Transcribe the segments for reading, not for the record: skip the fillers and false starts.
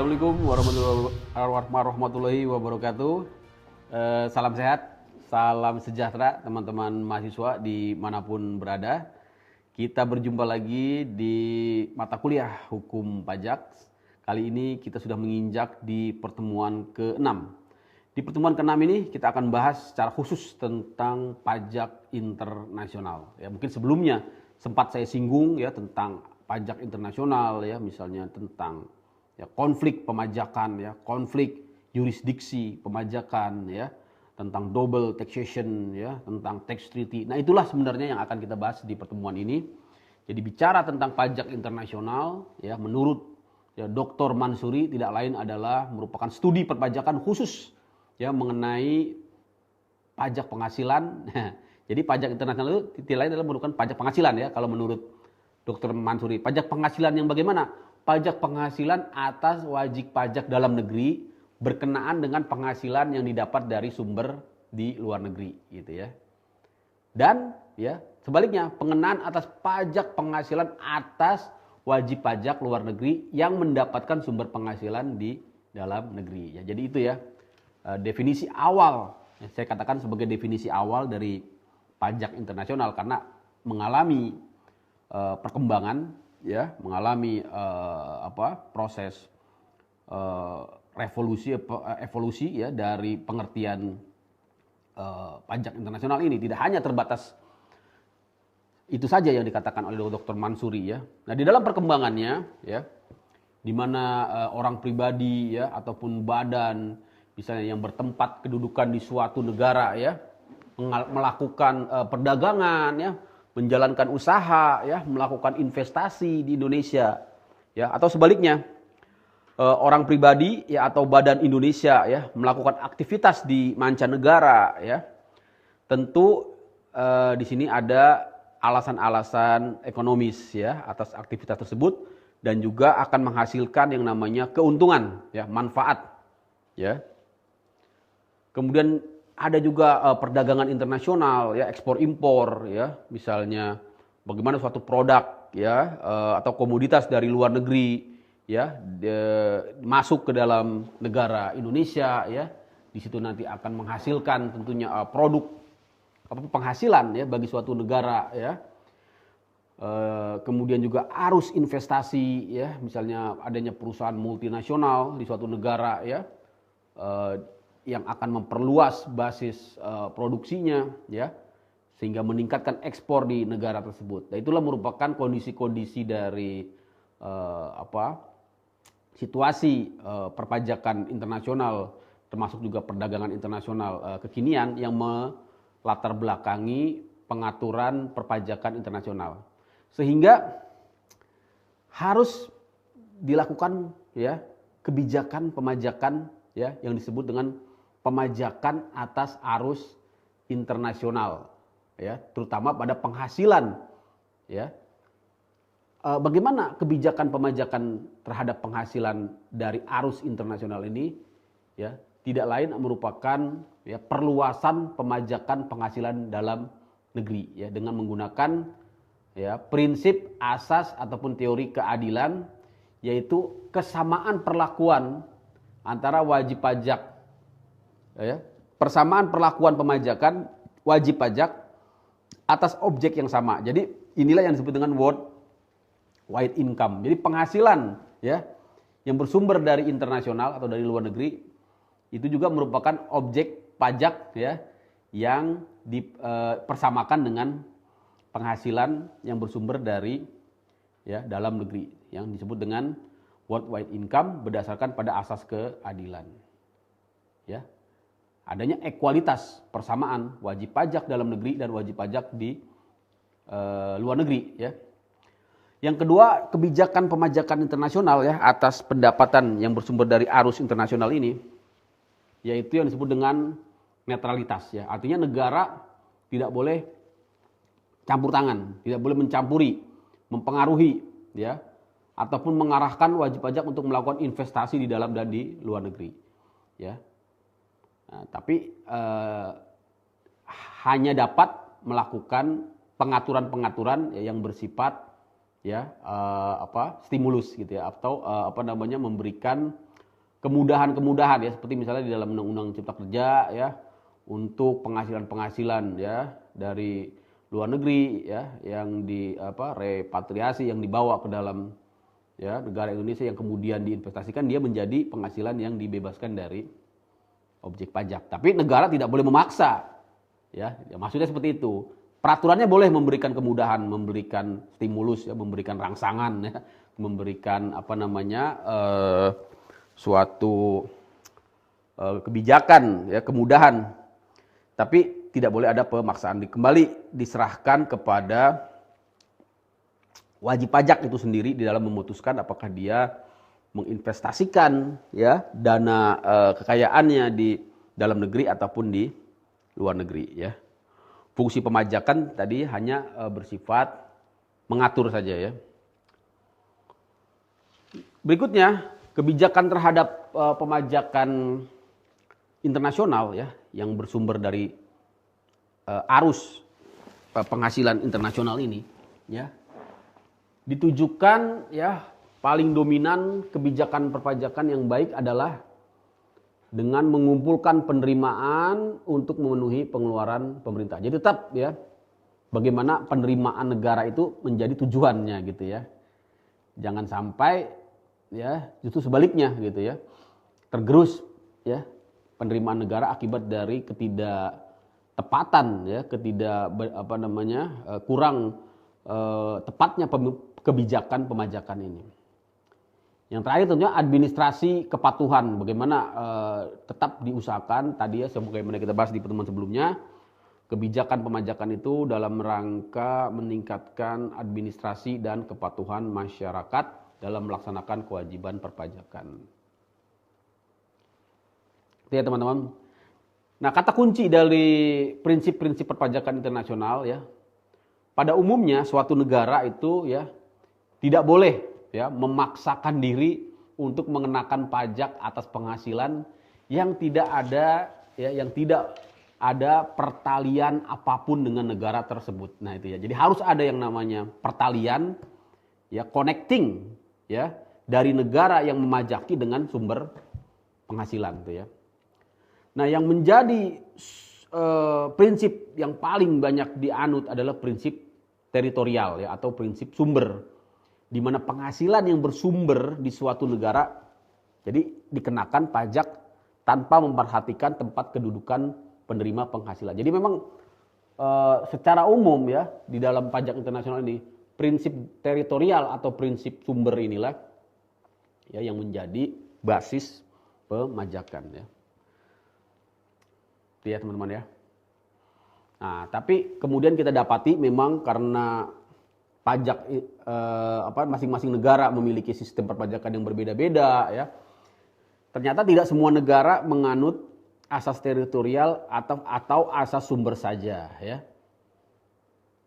Assalamualaikum warahmatullahi wabarakatuh. Salam sehat, salam sejahtera teman-teman mahasiswa dimanapun berada. Kita berjumpa lagi di mata kuliah Hukum Pajak. Kali ini kita sudah menginjak di pertemuan ke-6. Di pertemuan ke-6 ini kita akan bahas secara khusus tentang pajak internasional. Ya, mungkin sebelumnya sempat saya singgung ya tentang pajak internasional ya, misalnya tentang ya, konflik pemajakan ya, konflik yurisdiksi pemajakan ya, tentang double taxation ya, tentang tax treaty. Nah, itulah sebenarnya yang akan kita bahas di pertemuan ini. Jadi bicara tentang pajak internasional ya, menurut ya Dr. Mansuri tidak lain adalah merupakan studi perpajakan khusus ya mengenai pajak penghasilan. Jadi pajak internasional itu tidak lain adalah merupakan pajak penghasilan ya kalau menurut Dr. Mansuri. Pajak penghasilan yang bagaimana? Pajak penghasilan atas wajib pajak dalam negeri berkenaan dengan penghasilan yang didapat dari sumber di luar negeri gitu ya. Dan ya sebaliknya pengenaan atas pajak penghasilan atas wajib pajak luar negeri yang mendapatkan sumber penghasilan di dalam negeri ya. Jadi itu ya definisi awal ya, saya katakan sebagai definisi awal dari pajak internasional karena mengalami perkembangan ya, mengalami proses evolusi ya dari pengertian pajak internasional ini. Tidak hanya terbatas itu saja yang dikatakan oleh Dr. Mansuri ya. Nah, di dalam perkembangannya ya, di mana orang pribadi ya ataupun badan misalnya yang bertempat kedudukan di suatu negara ya melakukan perdagangan ya, menjalankan usaha ya, melakukan investasi di Indonesia ya, atau sebaliknya orang pribadi ya atau badan Indonesia ya melakukan aktivitas di mancanegara ya. Tentu di sini ada alasan-alasan ekonomis ya atas aktivitas tersebut dan juga akan menghasilkan yang namanya keuntungan ya, manfaat ya. Kemudian ada juga perdagangan internasional ya, ekspor impor ya, misalnya bagaimana suatu produk ya atau komoditas dari luar negeri ya masuk ke dalam negara Indonesia ya. Di situ nanti akan menghasilkan tentunya produk penghasilan ya bagi suatu negara ya. Kemudian juga arus investasi ya, misalnya adanya perusahaan multinasional di suatu negara ya. Yang akan memperluas basis produksinya ya sehingga meningkatkan ekspor di negara tersebut. Nah, itulah merupakan kondisi-kondisi dari situasi perpajakan internasional termasuk juga perdagangan internasional kekinian yang melatar belakangi pengaturan perpajakan internasional. Sehingga harus dilakukan ya kebijakan pemajakan ya yang disebut dengan pemajakan atas arus internasional ya, terutama pada penghasilan ya. Bagaimana kebijakan pemajakan terhadap penghasilan dari arus internasional ini ya, tidak lain merupakan ya perluasan pemajakan penghasilan dalam negeri ya dengan menggunakan ya prinsip asas ataupun teori keadilan, yaitu kesamaan perlakuan antara wajib pajak ya, persamaan perlakuan pemajakan wajib pajak atas objek yang sama. Jadi inilah yang disebut dengan worldwide income. Jadi penghasilan ya yang bersumber dari internasional atau dari luar negeri itu juga merupakan objek pajak ya yang dipersamakan dengan penghasilan yang bersumber dari ya dalam negeri yang disebut dengan worldwide income berdasarkan pada asas keadilan. Ya. Adanya ekualitas persamaan wajib pajak dalam negeri dan wajib pajak di luar negeri ya. Yang kedua, kebijakan pemajakan internasional ya atas pendapatan yang bersumber dari arus internasional ini yaitu yang disebut dengan netralitas ya. Artinya negara tidak boleh campur tangan, tidak boleh mencampuri, mempengaruhi ya ataupun mengarahkan wajib pajak untuk melakukan investasi di dalam dan di luar negeri ya. Nah, tapi hanya dapat melakukan pengaturan-pengaturan yang bersifat ya stimulus gitu ya atau memberikan kemudahan-kemudahan ya, seperti misalnya di dalam Undang-Undang Cipta Kerja ya, untuk penghasilan-penghasilan ya dari luar negeri ya, yang repatriasi, yang dibawa ke dalam ya negara Indonesia, yang kemudian diinvestasikan, dia menjadi penghasilan yang dibebaskan dari objek pajak. Tapi negara tidak boleh memaksa ya, maksudnya seperti itu. Peraturannya boleh memberikan kemudahan, memberikan stimulus ya, memberikan rangsangan ya, memberikan suatu kebijakan ya, kemudahan, tapi tidak boleh ada pemaksaan. Kembali diserahkan kepada wajib pajak itu sendiri di dalam memutuskan apakah dia menginvestasikan ya dana kekayaannya di dalam negeri ataupun di luar negeri ya. Fungsi pemajakan tadi hanya bersifat mengatur saja ya. Berikutnya, kebijakan terhadap pemajakan internasional ya, yang bersumber dari arus penghasilan internasional ini ya, ditujukan ya, paling dominan kebijakan perpajakan yang baik adalah dengan mengumpulkan penerimaan untuk memenuhi pengeluaran pemerintah. Jadi tetap ya, bagaimana penerimaan negara itu menjadi tujuannya gitu ya. Jangan sampai ya justru sebaliknya gitu ya, tergerus ya penerimaan negara akibat dari ketidaktepatan ya, kurang tepatnya kebijakan pemajakan ini. Yang terakhir tentunya administrasi kepatuhan, bagaimana tetap diusahakan tadi ya, sebagaimana kita bahas di pertemuan sebelumnya, kebijakan pemajakan itu dalam rangka meningkatkan administrasi dan kepatuhan masyarakat dalam melaksanakan kewajiban perpajakan. Itu ya teman-teman. Nah, kata kunci dari prinsip-prinsip perpajakan internasional ya, pada umumnya suatu negara itu ya tidak boleh ya memaksakan diri untuk mengenakan pajak atas penghasilan yang tidak ada pertalian apapun dengan negara tersebut. Nah itu ya. Jadi harus ada yang namanya pertalian ya, connecting ya dari negara yang memajaki dengan sumber penghasilan itu ya. Nah, yang menjadi prinsip yang paling banyak dianut adalah prinsip teritorial ya, atau prinsip sumber, di mana penghasilan yang bersumber di suatu negara jadi dikenakan pajak tanpa memperhatikan tempat kedudukan penerima penghasilan. Jadi memang secara umum ya di dalam pajak internasional ini, prinsip teritorial atau prinsip sumber inilah ya yang menjadi basis pemajakan ya. Itu ya teman-teman ya. Nah, tapi kemudian kita dapati memang karena pajak masing-masing negara memiliki sistem perpajakan yang berbeda-beda ya. Ternyata tidak semua negara menganut asas teritorial atau asas sumber saja ya.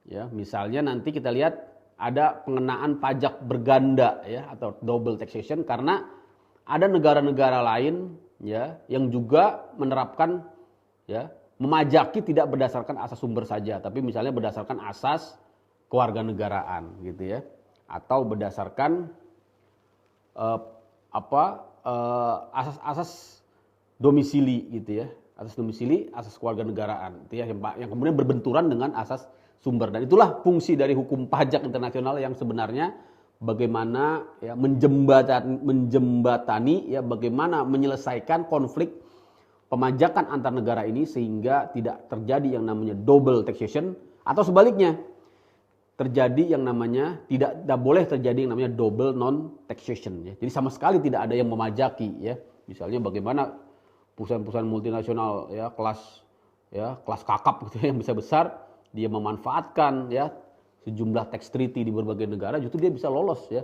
Ya, misalnya nanti kita lihat ada pengenaan pajak berganda ya, atau double taxation, karena ada negara-negara lain ya yang juga menerapkan ya memajaki tidak berdasarkan asas sumber saja, tapi misalnya berdasarkan asas kewarganegaraan gitu ya, atau berdasarkan asas domisili gitu ya, asas domisili, asas kewarganegaraan itu ya, yang kemudian berbenturan dengan asas sumber. Dan itulah fungsi dari hukum pajak internasional yang sebenarnya bagaimana ya menjembatani ya, bagaimana menyelesaikan konflik pemajakan antar negara ini sehingga tidak terjadi yang namanya double taxation, atau sebaliknya terjadi yang namanya tidak boleh terjadi yang namanya double non taxation ya. Jadi sama sekali tidak ada yang memajaki ya. Misalnya bagaimana perusahaan-perusahaan multinasional ya kelas kakap gitu ya, yang besar, dia memanfaatkan ya sejumlah tax treaty di berbagai negara, justru dia bisa lolos ya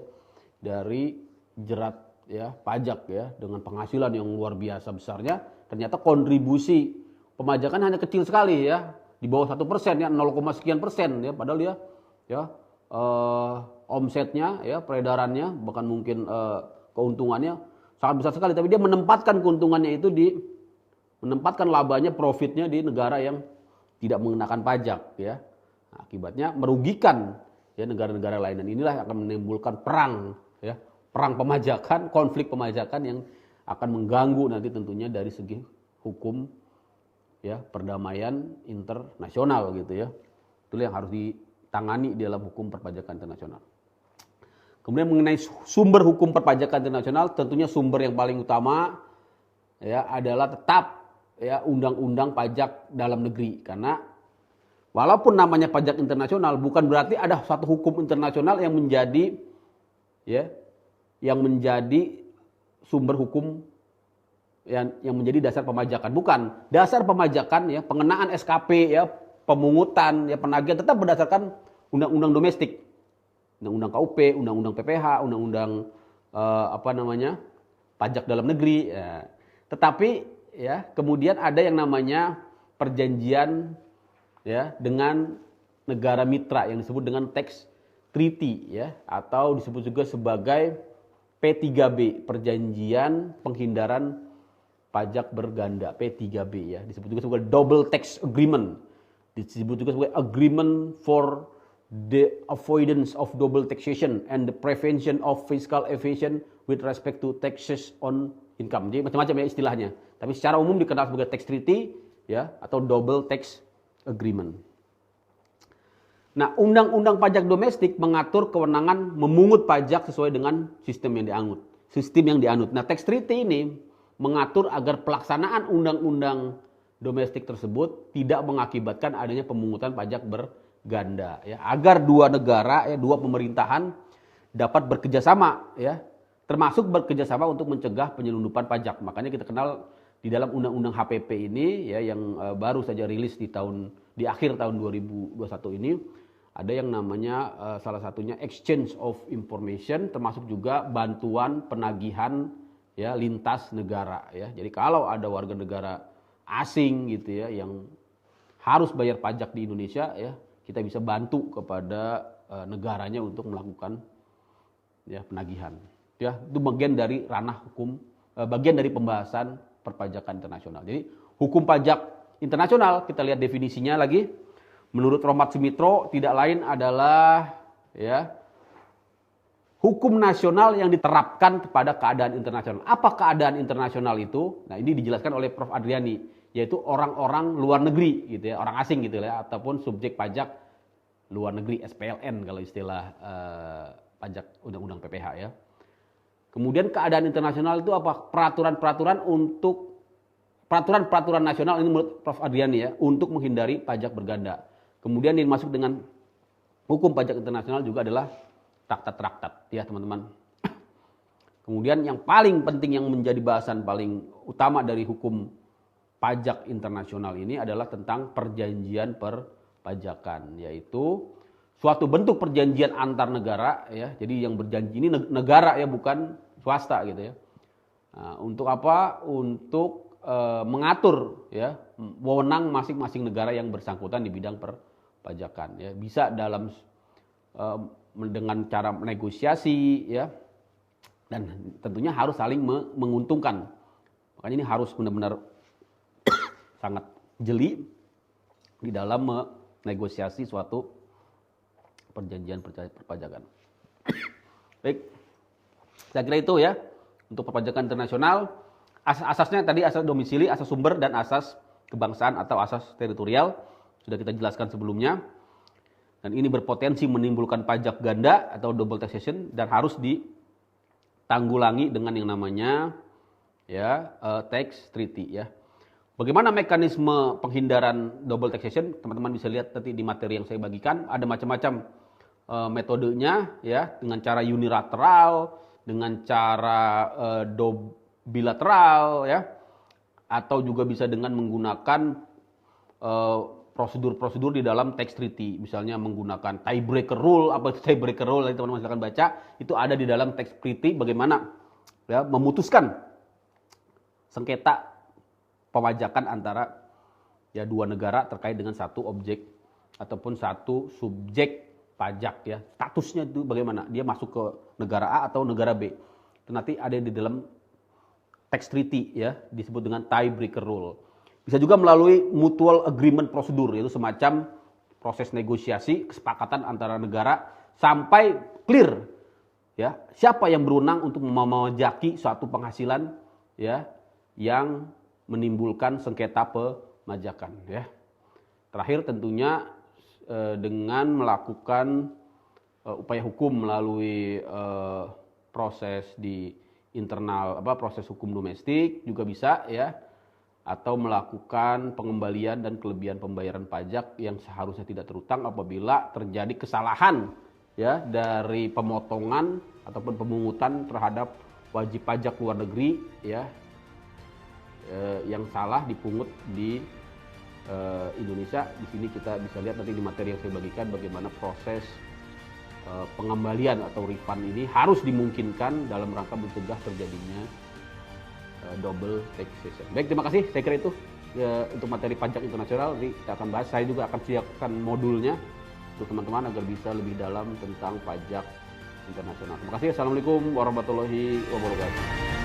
dari jerat ya pajak ya dengan penghasilan yang luar biasa besarnya. Ternyata kontribusi pemajakan hanya kecil sekali ya, di bawah 1% ya, 0, sekian persen ya, padahal dia ya omsetnya ya, peredarannya, bahkan mungkin keuntungannya sangat besar sekali, tapi dia menempatkan keuntungannya itu menempatkan labanya, profitnya di negara yang tidak mengenakan pajak ya. Nah, akibatnya merugikan ya negara-negara lain, dan inilah yang akan menimbulkan perang pemajakan, konflik pemajakan yang akan mengganggu nanti tentunya dari segi hukum ya perdamaian internasional gitu ya. Itu yang harus ditangani di dalam hukum perpajakan internasional. Kemudian mengenai sumber hukum perpajakan internasional, tentunya sumber yang paling utama ya adalah tetap ya undang-undang pajak dalam negeri, karena walaupun namanya pajak internasional bukan berarti ada satu hukum internasional yang menjadi sumber hukum yang menjadi dasar pemajakan. Bukan. Dasar pemajakan ya, pengenaan SKP ya, pemungutan ya, penagihan tetap berdasarkan undang-undang domestik. Undang-undang KUP, undang-undang PPH, undang-undang pajak dalam negeri ya. Tetapi ya kemudian ada yang namanya perjanjian ya dengan negara mitra yang disebut dengan tax treaty ya, atau disebut juga sebagai P3B, perjanjian penghindaran pajak berganda, P3B ya, disebut juga sebagai double tax agreement, disebut juga sebagai agreement for the avoidance of double taxation and the prevention of fiscal evasion with respect to taxes on income. Jadi macam-macam ya istilahnya. Tapi secara umum dikenal sebagai tax treaty ya, atau double tax agreement. Nah, undang-undang pajak domestik mengatur kewenangan memungut pajak sesuai dengan sistem yang dianut. Nah, tax treaty ini mengatur agar pelaksanaan undang-undang domestik tersebut tidak mengakibatkan adanya pemungutan pajak berganda ya, agar dua negara ya, dua pemerintahan dapat bekerjasama ya, termasuk bekerjasama untuk mencegah penyelundupan pajak. Makanya kita kenal di dalam undang-undang HPP ini ya, yang baru saja rilis di akhir tahun 2021 ini, ada yang namanya salah satunya exchange of information, termasuk juga bantuan penagihan ya lintas negara ya. Jadi kalau ada warga negara asing gitu ya yang harus bayar pajak di Indonesia ya, kita bisa bantu kepada negaranya untuk melakukan ya penagihan. Ya, itu bagian dari ranah hukum, bagian dari pembahasan perpajakan internasional. Jadi hukum pajak internasional, kita lihat definisinya lagi. Menurut Romat Sumitro, tidak lain adalah ya hukum nasional yang diterapkan kepada keadaan internasional. Apa keadaan internasional itu? Nah, ini dijelaskan oleh Prof. Adriani, yaitu orang-orang luar negeri gitu ya, orang asing gitu ya, ataupun subjek pajak luar negeri, SPLN kalau istilah pajak undang-undang PPH ya. Kemudian keadaan internasional itu apa? Peraturan-peraturan nasional ini menurut Prof. Adriani ya, untuk menghindari pajak berganda. Kemudian yang masuk dengan hukum pajak internasional juga adalah traktat-traktat ya teman-teman. Kemudian yang paling penting yang menjadi bahasan paling utama dari hukum pajak internasional ini adalah tentang perjanjian perpajakan, yaitu suatu bentuk perjanjian antar negara ya. Jadi yang berjanji ini negara ya, bukan swasta gitu ya. Nah, untuk apa? Untuk mengatur ya wewenang masing-masing negara yang bersangkutan di bidang perpajakan ya. Bisa dalam dengan cara negosiasi ya, dan tentunya harus saling menguntungkan. Makanya ini harus benar-benar sangat jeli di dalam menegosiasi suatu perjanjian perpajakan. Baik, saya kira itu ya untuk perpajakan internasional. Asasnya tadi asas domisili, asas sumber, dan asas kebangsaan atau asas teritorial sudah kita jelaskan sebelumnya. Dan ini berpotensi menimbulkan pajak ganda atau double taxation dan harus ditanggulangi dengan yang namanya ya tax treaty ya. Bagaimana mekanisme penghindaran double taxation? Teman-teman bisa lihat nanti di materi yang saya bagikan, ada macam-macam metodenya ya, dengan cara unilateral, dengan cara bilateral ya, atau juga bisa dengan menggunakan prosedur-prosedur di dalam tax treaty, misalnya menggunakan tiebreaker rule. Apa itu tiebreaker rule? Nanti teman-teman silakan baca, itu ada di dalam tax treaty, bagaimana ya memutuskan sengketa pemajakan antara ya dua negara terkait dengan satu objek ataupun satu subjek pajak ya. Statusnya itu bagaimana? Dia masuk ke negara A atau negara B. Itu nanti ada di dalam tax treaty ya, disebut dengan tiebreaker rule. Bisa juga melalui mutual agreement prosedur, yaitu semacam proses negosiasi kesepakatan antara negara sampai clear ya siapa yang berwenang untuk memajaki suatu penghasilan ya yang menimbulkan sengketa pemajakan ya. Terakhir tentunya dengan melakukan upaya hukum melalui proses di internal proses hukum domestik juga bisa ya, atau melakukan pengembalian dan kelebihan pembayaran pajak yang seharusnya tidak terutang apabila terjadi kesalahan ya dari pemotongan ataupun pemungutan terhadap wajib pajak luar negeri ya yang salah dipungut di Indonesia. Di sini kita bisa lihat nanti di materi yang saya bagikan bagaimana proses pengembalian atau refund ini harus dimungkinkan dalam rangka mencegah terjadinya double taxation. Baik, terima kasih. Saya kira itu ya, untuk materi pajak internasional. Nanti kita akan bahas. Saya juga akan siapkan modulnya untuk teman-teman agar bisa lebih dalam tentang pajak internasional. Terima kasih. Assalamualaikum warahmatullahi wabarakatuh.